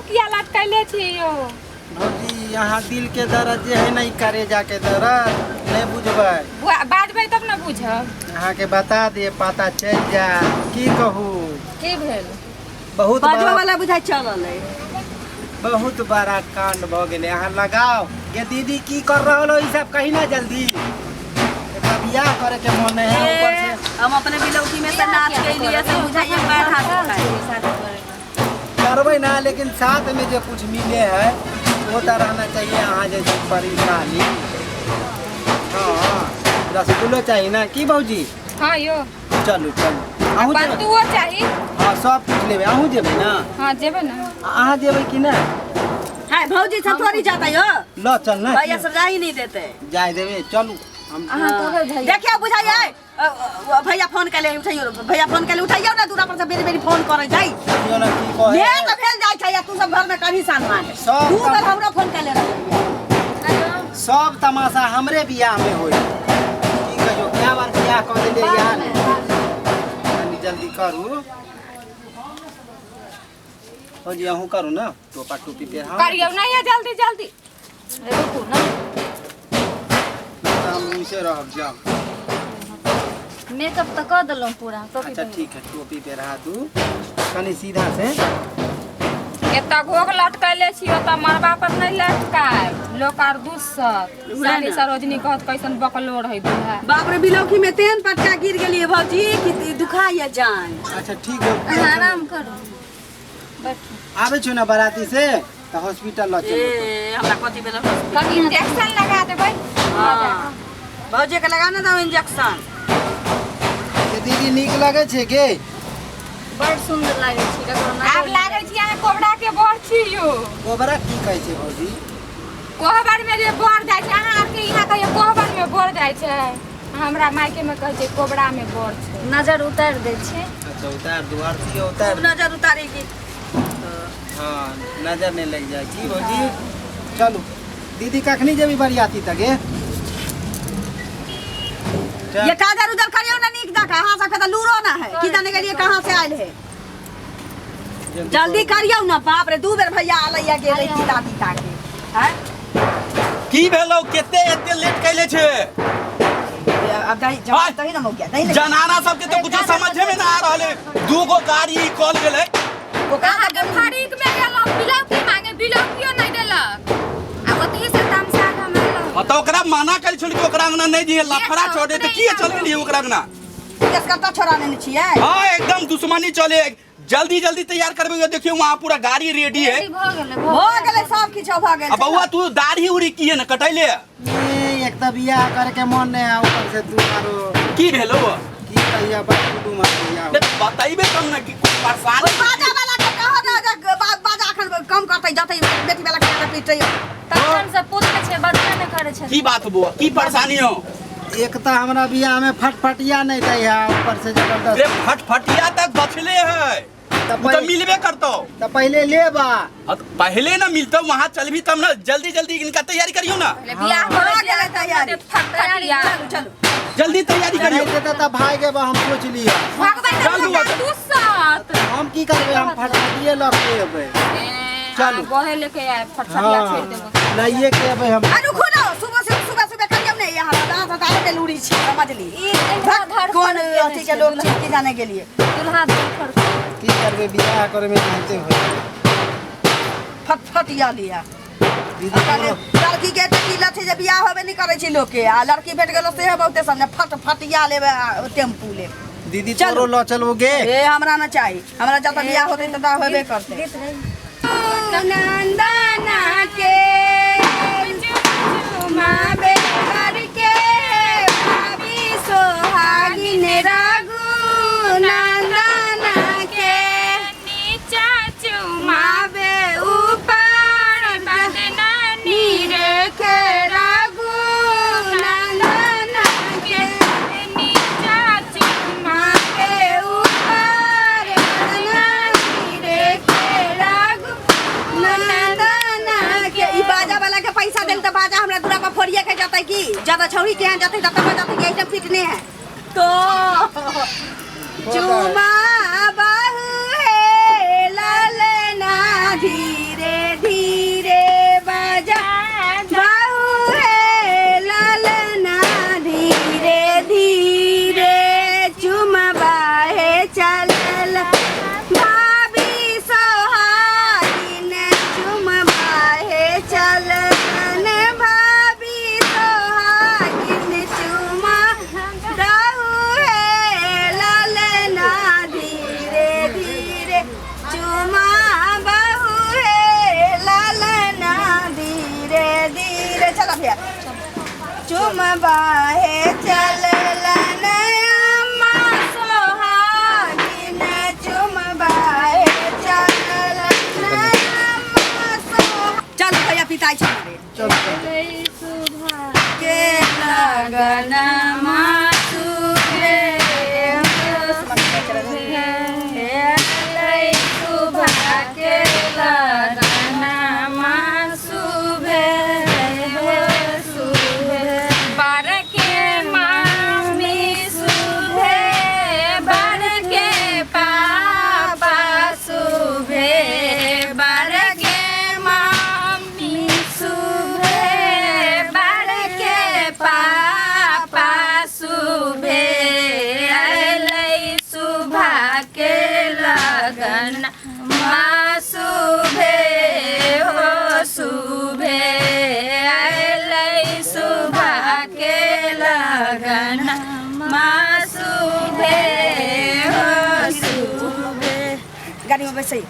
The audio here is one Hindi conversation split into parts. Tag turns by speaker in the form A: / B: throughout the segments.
A: किया लटकैले छियो
B: भौजी यहाँ दिल के दर्द जे है नहीं करे जाके दर्द नहीं बुझबै
A: बाजबै तब न बुझब
B: यहाँ के बता दे पता चल जा की कहूँ
A: की भेल
B: बहुत
C: बाजवा वाला बुझाइ चलल है
B: बहुत बड़ा कांड भ गेले यहाँ लगाओ ये दीदी की कर रहा हो सब कहीं ना जल्दी बियाह करे के मन है ऊपर से
C: हम अपने बिलौकी में से नाच के लिए से बुझाइए पैर हाथ
B: करबै ना लेकिन साथ में जो कुछ मिले है वो तो रहना चाहिए यहाँ जैसे परेशानी। हाँ रसगुल्लो चाहिए ना की भौजी।
A: हाँ यो
B: चलू चलू आहू
A: बंदुओ चाहिए।
B: हाँ सब कुछ लेबे आहू जेबे ना।
A: हाँ जेबे ना
B: अहाँ जेबे कि ना
C: है भौजी सब थोड़ी जाता यो
B: लो चल ना
C: भैया सब जा ही नहीं देते
B: जाए देबे चलू हम
C: देखिए बुझाइए भैया फोन कैले उठाइयो भैया फोन कैले उठाइयो ना दूरा पर से बेरी बेरी फोन करे जाई
B: यो ना की कहे
C: ये तो भेल जाय छै तू सब घर में कहीं सामान है
B: सब
C: तू बार हमरा फोन कैले रह
B: सब तमाशा हमरे बियाह में होई की कहियो क्या बार बियाह कर देले यार जल्दी जल्दी करू हो जी आहू करू ना टोपा टोपी पे हां
A: करियो नहीं है जल्दी जल्दी रुको ना
B: हम इनसे रह जा
A: मेकअप तो कर दलो पूरा टोपी।
B: अच्छा ठीक है टोपी पे रहा तू कनी सीधा से
A: एता घोग लटकैले छियो त मरबा पर नहीं लटकाय लोकार दूसर साली सरोजनी कहत कैसन बकलोड़ है दूल्हा
C: बाप रे बिलौकी में तेन पटका गिर गेलिए भौजी कि दुखाइए जान।
B: अच्छा ठीक है
A: आराम करो बैठो
B: आवे छु ना बाराती से त हॉस्पिटल ल चलो
C: ए हमरा कथि बेला
A: कभी इंजेक्शन लगा देबै।
C: हां भौजी के लगाना दो इंजेक्शन
B: ये दीदी नीक लगे छे के
A: बड़ सुंदर लागे छी आब लागे छी अहाँ कोबरा के बड़ छी यो
B: कोबरा की कहै छे भौजी
A: कोहबर में जे बड़ जाय छै अहाँ के इहा कहियो कोहबर में बड़ जाय छै हमरा मायके में कहै छै कोबरा में बड़ छै नजर उतार दे छै।
B: अच्छा उतार दो आरती उतार
C: नजर उतारेगी
B: हां नजर नहीं लग जाए की भौजी चलो दीदी कखनी जेबी बरियाती तक
C: ये काजर उधर करियो ना नीक दा कहां से कदा लूरो ना है की जाने के लिए कहां से आइल है जल्दी करियो ना बाप रे दू बेर भैया आलैया गेलै की दादी ताके हैं
D: की भेलो केते एते लेट कैले छे
C: अब दही जवाब दही ना हो गया दही
D: जनाना सब के तो कुछ समझे में ना आ रहले दू गो गाड़ी कॉल गेलै
A: ओ कहा के फरीक में गेलो बिलौकी मांगे बिलौकियो नहीं देलक आ ओतही से तमसा हमरा
D: तो ओकरा माना कल छोड़ के ओकरा अंगना नहीं दिए लफड़ा छोड़े त की चल गेली ओकरा अंगना
C: केस करता छोड़ा नहीं छिए
D: हां एकदम दुश्मनी चले जल्दी जल्दी तैयार करबे देखियो वहां पूरा गाड़ी रेडी है
C: हो गेलै सब किछ भ गेल
D: अब बउआ तू दाढ़ी उड़ी किए न कटैले
B: एक त बियाह करे के मन नहीं आ ऊपर से तू मारो
D: की भेलो
B: की कहिया बात तू मार बियाह
D: बताइबे कम न कि परेशान
C: बाजा वाला के कहो ना बाजा अखन कम करतै जतै बेटी वाला के पीटै
A: तखन से पूछ के छै बदला न करे छै
D: की बात बुआ की परेशानी हो
B: एक त हमरा बियाह में फटफटिया नहीं दे है ऊपर से जबरदस्त
D: रे फटफटिया तक बचले है तो मिलबे करतो
B: त पहले लेबा
D: पहले ना मिलतो वहां चल भी तब ना जल्दी जल्दी इनका तैयारी करियो ना
A: बियाह हो गेलै तैयारी फटफटिया
C: चलो
D: जल्दी तैयारी करियो
B: त भाई के हम सोच लिया
A: भगवान तू साथ
B: हम की करबे हम फटफटिए ल के एबै
A: चलो बहे लेके आए फटफटिया छोड़ देबो
B: लाइए के एबै हम
C: अरे खुलो सुबह करियो ने यहाँ दादा दादा के लूड़ी छी समझ ली कौन अथी के लोग छी की जाने के लिए
A: दुल्हा धर
B: की करबे बियाह करे में जानते हो
C: फटफटिया लिया
B: दीदी
C: लड़की के की लथी जे बियाह होबे नहीं करे छी लोग के आ लड़की भेट गेलो से बहुते समझ फटफटिया लेबे टेम्पू ले
B: दीदी चलो ल चलोगे
C: ए हमरा ना चाहिए हमरा जब बियाह होते त होबे करते
A: नंदना के चुमाबे करके भाभी सोहागिन रघु नंदना के नीचा चुमाबे ऊपर बदना नीरे के रघु नंदना के नीचा चुमाबे ऊपर बदना नीरे के रघु नंदना के
C: ई बाजा वाला के पैसा देल त बाजा हमरा दूरा पर फोड़िए के जतै की ज्यादा छौरी के यहाँ जतै तब बजातै के एकदम फिटने है तो चुमा बाहु है ललना धीरे बाहे चलला अम्मा सोहागिन चुम बाहे चलला अम्मा चल भैया पिताई चल
B: चल
C: के लगन मासुरे गाड़ी में बैसे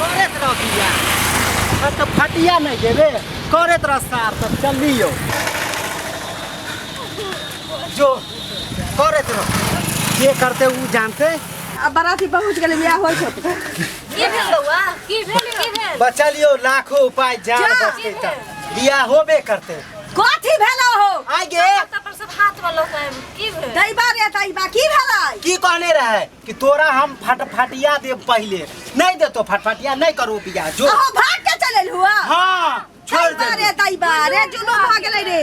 B: करत रह बिया तो फटिया नहीं देवे करत रह सार तब चलियो जो करत रह जे करते वो जानते
C: अब बाराती पहुंच गए बियाह होई छत
A: की भेल बउआ की भेल
B: बचलियो लाखों उपाय जान
C: जा।
B: बचते तब बियाह होबे करते
C: कथी भेलो हो
B: आगे
A: पर सब हाथ वाला की भेल
C: दैबा रे दैबा की भेलै
B: की कहने रहे कि तोरा हम फटफटिया दे पहले नहीं दे तो फटफटिया नहीं करो बियाह जो
C: अहो भाग के चलल हुआ
B: हाँ छोड़ दे
C: दैबा रे जुलूम भ गेलै रे